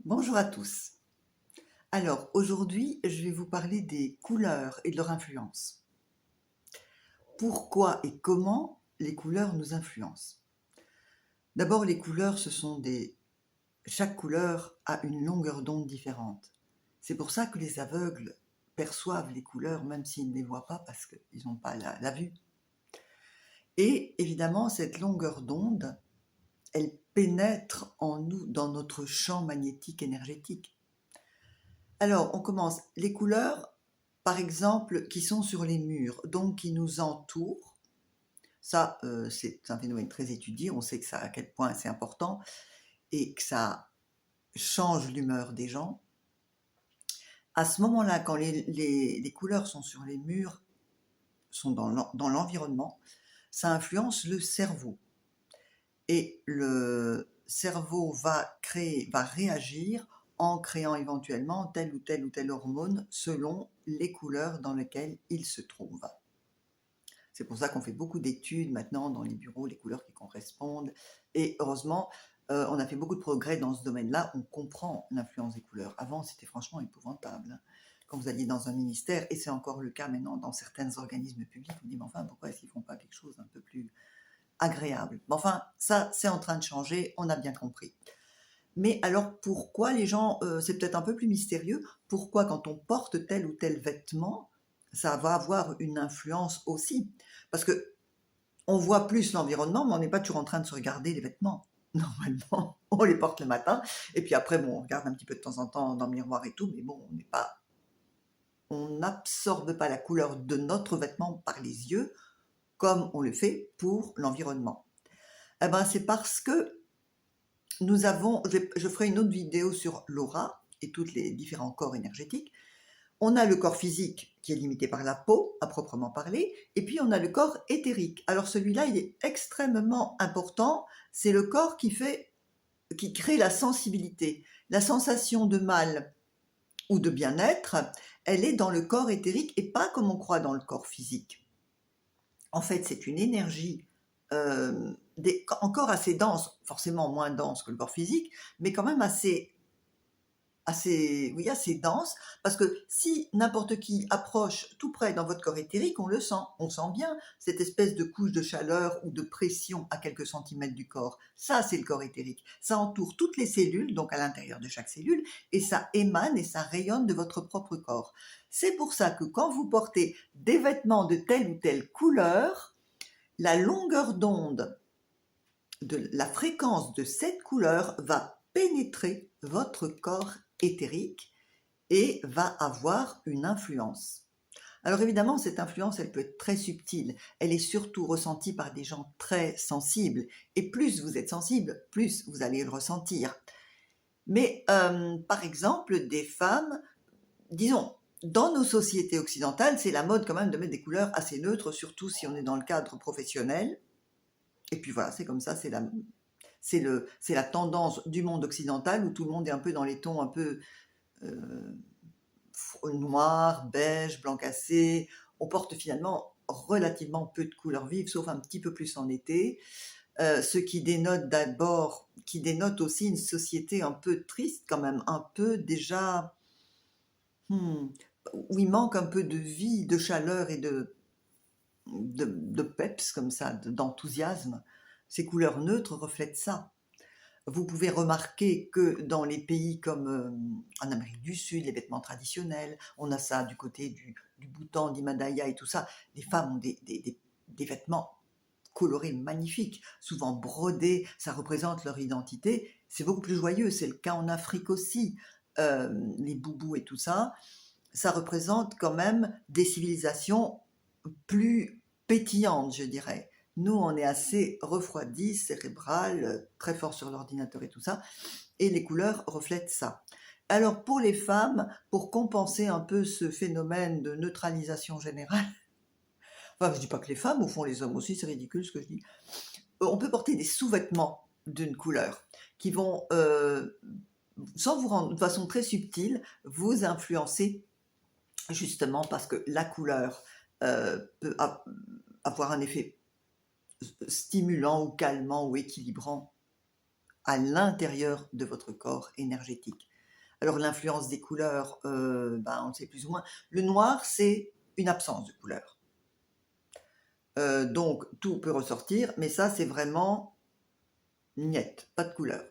Bonjour à tous. Alors aujourd'hui, je vais vous parler des couleurs et de leur influence. Pourquoi et comment les couleurs nous influencent? D'abord, les couleurs, chaque couleur a une longueur d'onde différente. C'est pour ça que les aveugles perçoivent les couleurs même s'ils ne les voient pas parce qu'ils n'ont pas la vue. Et évidemment, cette longueur d'onde, elle pénètre en nous dans notre champ magnétique énergétique. Alors, on commence. Les couleurs, par exemple, qui sont sur les murs, donc qui nous entourent. Ça, c'est un phénomène très étudié. On sait à quel point c'est important et que ça change l'humeur des gens. À ce moment-là, quand les couleurs sont sur les murs, sont dans l'environnement, ça influence le cerveau. Et le cerveau va réagir en créant éventuellement telle ou telle hormone selon les couleurs dans lesquelles il se trouve. C'est pour ça qu'on fait beaucoup d'études maintenant dans les bureaux, les couleurs qui correspondent. Et heureusement, on a fait beaucoup de progrès dans ce domaine-là. On comprend l'influence des couleurs. Avant, c'était franchement épouvantable. Quand vous alliez dans un ministère, et c'est encore le cas maintenant dans certains organismes publics, vous dites, mais enfin, pourquoi est-ce qu'ils ne font pas quelque chose un peu plus agréable? Mais enfin, ça, c'est en train de changer, on a bien compris. Mais alors pourquoi les gens, c'est peut-être un peu plus mystérieux, pourquoi quand on porte tel ou tel vêtement, ça va avoir une influence aussi? Parce que on voit plus l'environnement, mais on n'est pas toujours en train de se regarder les vêtements. Normalement, on les porte le matin, et puis après, bon, on regarde un petit peu de temps en temps dans le miroir et tout, mais bon, on n'absorbe pas la couleur de notre vêtement par les yeux, comme on le fait pour l'environnement. Eh ben, c'est parce que je ferai une autre vidéo sur l'aura et tous les différents corps énergétiques. On a le corps physique qui est limité par la peau, à proprement parler, et puis on a le corps éthérique. Alors celui-là, il est extrêmement important. C'est le corps qui crée la sensibilité. La sensation de mal ou de bien-être, elle est dans le corps éthérique et pas comme on croit dans le corps physique. En fait, c'est une énergie encore assez dense, forcément moins dense que le corps physique, mais quand même assez dense, parce que si n'importe qui approche tout près dans votre corps éthérique, on sent bien cette espèce de couche de chaleur ou de pression à quelques centimètres du corps. Ça, c'est le corps éthérique. Ça entoure toutes les cellules, donc à l'intérieur de chaque cellule, et ça émane et ça rayonne de votre propre corps. C'est pour ça que quand vous portez des vêtements de telle ou telle couleur, la longueur d'onde de la fréquence de cette couleur va pénétrer votre corps éthérique et va avoir une influence. Alors évidemment, cette influence, elle peut être très subtile. Elle est surtout ressentie par des gens très sensibles. Et plus vous êtes sensible, plus vous allez le ressentir. Mais par exemple, des femmes, disons, dans nos sociétés occidentales, c'est la mode quand même de mettre des couleurs assez neutres, surtout si on est dans le cadre professionnel. Et puis voilà, c'est comme ça, c'est la tendance du monde occidental où tout le monde est un peu dans les tons un peu noir, beige, blanc cassé. On porte finalement relativement peu de couleurs vives, sauf un petit peu plus en été. Ce qui dénote aussi une société un peu triste quand même, un peu déjà, où il manque un peu de vie, de chaleur et de peps comme ça, d'enthousiasme. Ces couleurs neutres reflètent ça. Vous pouvez remarquer que dans les pays comme en Amérique du Sud, les vêtements traditionnels, on a ça du côté du Bhoutan, d'Himalaya et tout ça, les femmes ont des vêtements colorés magnifiques, souvent brodés, ça représente leur identité, c'est beaucoup plus joyeux, c'est le cas en Afrique aussi, les boubous et tout ça, ça représente quand même des civilisations plus pétillantes, je dirais. Nous, on est assez refroidi, cérébral, très fort sur l'ordinateur et tout ça, et les couleurs reflètent ça. Alors pour les femmes, pour compenser un peu ce phénomène de neutralisation générale, enfin je dis pas que les femmes, au fond les hommes aussi, c'est ridicule ce que je dis, on peut porter des sous-vêtements d'une couleur qui vont, sans vous rendre de façon très subtile, vous influencer justement parce que la couleur peut avoir un effet stimulant ou calmant ou équilibrant à l'intérieur de votre corps énergétique. Alors l'influence des couleurs, on le sait plus ou moins. Le noir, c'est une absence de couleur. Donc tout peut ressortir, mais ça c'est vraiment niet, pas de couleur.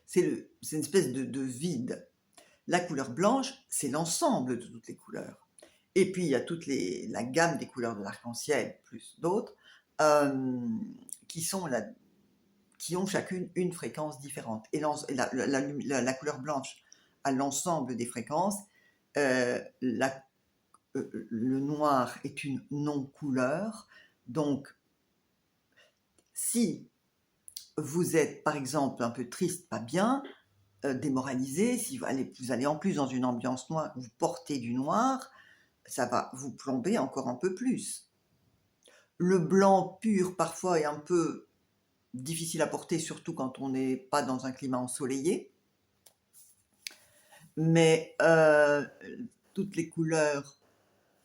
C'est une espèce de vide. La couleur blanche, c'est l'ensemble de toutes les couleurs. Et puis il y a la gamme des couleurs de l'arc-en-ciel, plus d'autres, qui ont chacune une fréquence différente. Et la couleur blanche a l'ensemble des fréquences. Le noir est une non-couleur. Donc, si vous êtes, par exemple, un peu triste, pas bien, démoralisé, si vous allez en plus dans une ambiance noire, vous portez du noir, ça va vous plomber encore un peu plus. Le blanc pur, parfois, est un peu difficile à porter, surtout quand on n'est pas dans un climat ensoleillé. Mais toutes les couleurs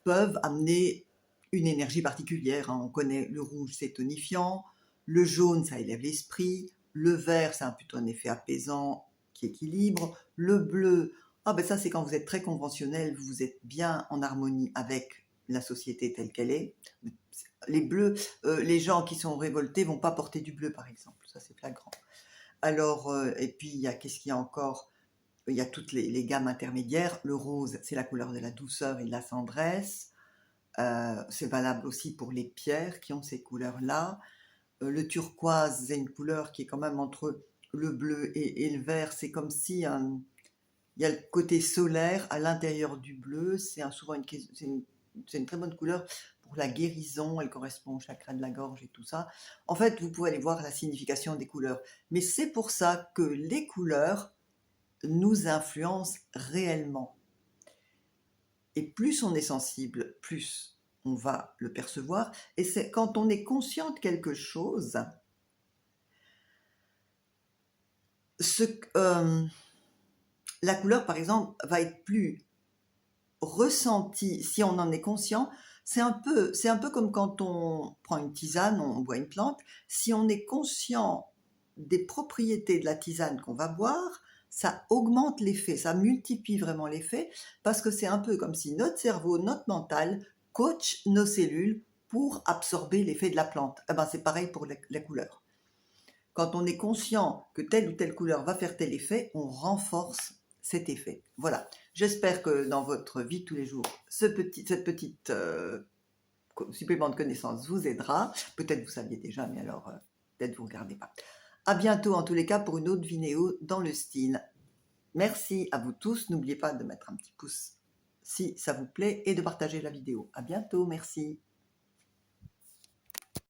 peuvent amener une énergie particulière. On connaît le rouge, c'est tonifiant, le jaune, ça élève l'esprit, le vert, c'est plutôt un effet apaisant qui équilibre, le bleu, ça c'est quand vous êtes très conventionnel, vous êtes bien en harmonie avec la société telle qu'elle est. Les bleus, les gens qui sont révoltés vont pas porter du bleu par exemple, ça c'est flagrant. Alors, et puis qu'est-ce qu'il y a encore? Il y a toutes les gammes intermédiaires. Le rose, c'est la couleur de la douceur et de la tendresse. C'est valable aussi pour les pierres qui ont ces couleurs-là. Le turquoise, c'est une couleur qui est quand même entre le bleu et le vert. C'est comme si il y a le côté solaire à l'intérieur du bleu. C'est une très bonne couleur pour la guérison. Elle correspond au chakra de la gorge et tout ça. En fait, vous pouvez aller voir la signification des couleurs. Mais c'est pour ça que les couleurs nous influencent réellement. Et plus on est sensible, plus on va le percevoir. Et c'est quand on est conscient de quelque chose, la couleur, par exemple, va être plus ressentie si on en est conscient. C'est un peu comme quand on prend une tisane, on boit une plante. Si on est conscient des propriétés de la tisane qu'on va boire, ça augmente l'effet, ça multiplie vraiment l'effet, parce que c'est un peu comme si notre cerveau, notre mental, coach nos cellules pour absorber l'effet de la plante. C'est pareil pour la couleur. Quand on est conscient que telle ou telle couleur va faire tel effet, on renforce cet effet. Voilà. J'espère que dans votre vie de tous les jours, cette petite supplément de connaissances vous aidera. Peut-être vous saviez déjà, mais alors peut-être vous ne regardez pas. À bientôt en tous les cas pour une autre vidéo dans le style. Merci à vous tous. N'oubliez pas de mettre un petit pouce si ça vous plaît et de partager la vidéo. À bientôt. Merci.